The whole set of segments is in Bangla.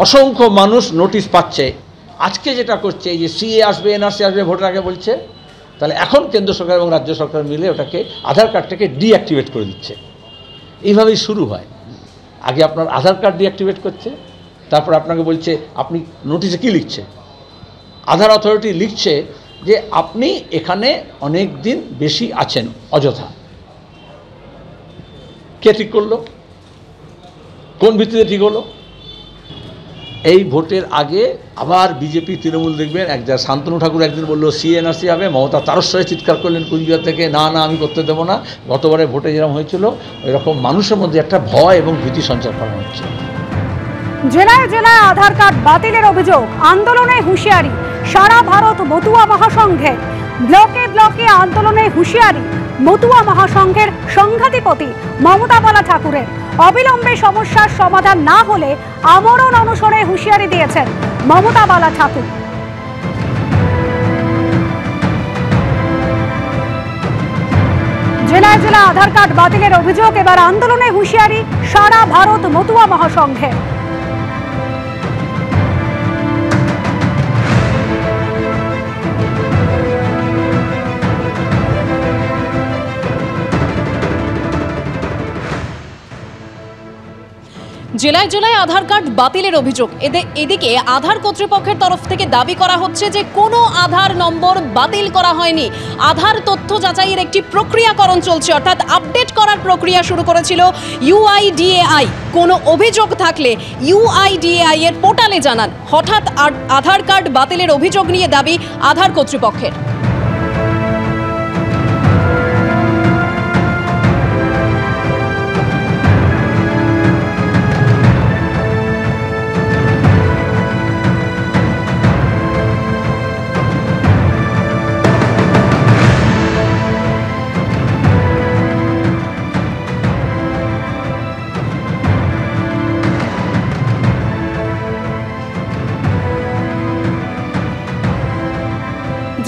অসংখ্য মানুষ নোটিশ পাচ্ছে। আজকে যেটা করছে এই যে সিএ আসবে, এনআরসি আসবে, ভোটের আগে বলছে, তাহলে এখন কেন্দ্র সরকার এবং রাজ্য সরকার মিলে ওটাকে আধার কার্ডটাকে ডিঅ্যাক্টিভেট করে দিচ্ছে। এইভাবেই শুরু হয়। আগে আপনার আধার কার্ড ডিঅ্যাক্টিভেট করছে, তারপর আপনাকে বলছে আপনি নোটিশে কী লিখছে, আধার অথরিটি লিখছে যে আপনি এখানে অনেক দিন বেশি আছেন অযথা। কে ঠিক করলো? কোন ভিত্তিতে ঠিক হলো? এই ভোটের আগে আবার বিজেপি তৃণমূল দেখবেন, শান্তনু ঠাকুর একদিন বললো সিএনআরসি হবে, মমতা তারস্বরে চিৎকার করলেন কুচবিহার থেকে, না না আমি করতে দেবো না। গতবারে ভোটে যেরকম হয়েছিল এরকম মানুষের মধ্যে একটা ভয় এবং ভীতি সঞ্চার করা হচ্ছে। জেলায় জেলায় আধার কার্ড বাতিলের অভিযোগ, আন্দোলনে হুঁশিয়ারি সারা ভারত মতুয়া মহাসংঘে। ব্লকে ব্লকে আন্দোলনে হুঁশিয়ারি মতুয়া মহাসংঘের সংঘাধিপতি মমতা বালা ঠাকুরের। অবিলম্বে সমস্যার সমাধান না হলে আমরণ অনশনে হুঁশিয়ারি দিয়েছেন মমতা বালা ঠাকুর। জেলায় জেলায় আধার কার্ড বাতিলের অভিযোগ, এবার আন্দোলনে হুঁশিয়ারি সারা ভারত মতুয়া মহাসংঘে। জেলায় জেলায় আধার কার্ড বাতিলের অভিযোগ। এদিকে আধার কর্তৃপক্ষের তরফ থেকে দাবি করা হচ্ছে যে কোনো আধার নম্বর বাতিল করা হয়নি। আধার তথ্য যাচাইয়ের একটি প্রক্রিয়াকরণ চলছে, অর্থাৎ আপডেট করার প্রক্রিয়া শুরু করেছিল ইউআইডিএআই। কোনো অভিযোগ থাকলে ইউআইডিএআই এর পোর্টালে জানান। হঠাৎ আধার কার্ড বাতিলের অভিযোগ নিয়ে দাবি আধার কর্তৃপক্ষের।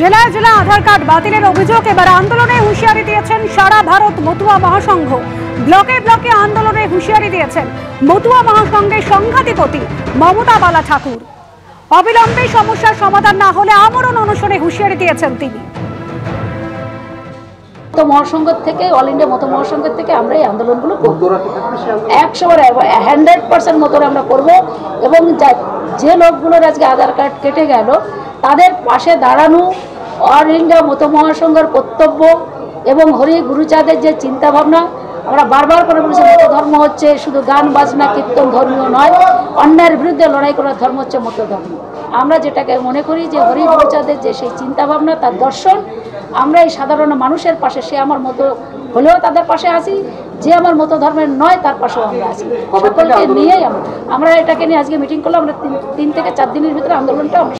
জেলায় জেলায় আধার কার্ড বাতিলের অভিযোগ, এবার আন্দোলনে হুঁশিয়ারি দিয়েছেন সারা ভারত মতুয়া মহাসংঘ। ব্লকে ব্লকে আন্দোলনে হুঁশিয়ারি দিয়েছেন মতুয়া মহাসংঘের সংঘাধিপতি মমতা বালা ঠাকুর। অবিলম্বে সমস্যার সমাধান না হলে আমরণ অনশনে হুঁশিয়ারি দিয়েছেন তিনি। মহাসংঘ থেকে, অল ইন্ডিয়া মতো মহাসংঘের থেকে আমরা এই আন্দোলনগুলো করবো 100% মতো আমরা করব। এবং যে লোকগুলোর আজকে আধার কার্ড কেটে গেল তাদের পাশে দাঁড়ানো অল ইন্ডিয়া মতো মহাসংঘের কর্তব্য। এবং হরি গুরুচাঁদের যে চিন্তাভাবনা, আমরা বারবার করে বলেছি মতো ধর্ম হচ্ছে শুধু গান বাজনা কীর্তন ধর্মীয় নয়, অন্যায়ের বিরুদ্ধে লড়াই করার ধর্ম হচ্ছে মতো ধর্ম। আমরা যেটাকে মনে করি যে হরি গুরুচাঁদের যে সেই চিন্তাভাবনা, তার দর্শন, আমরা এই সাধারণ মানুষের পাশে, সে আমার মতো হলেও তাদের পাশে আসি, যে আমার মতো ধর্মের নয় তার পাশেও আমরা আছি। সকলকে নিয়েই আমরা এটাকে নিয়ে আজকে মিটিং করলাম। আমরা 3 থেকে 4 দিনের ভিতরে আন্দোলনটা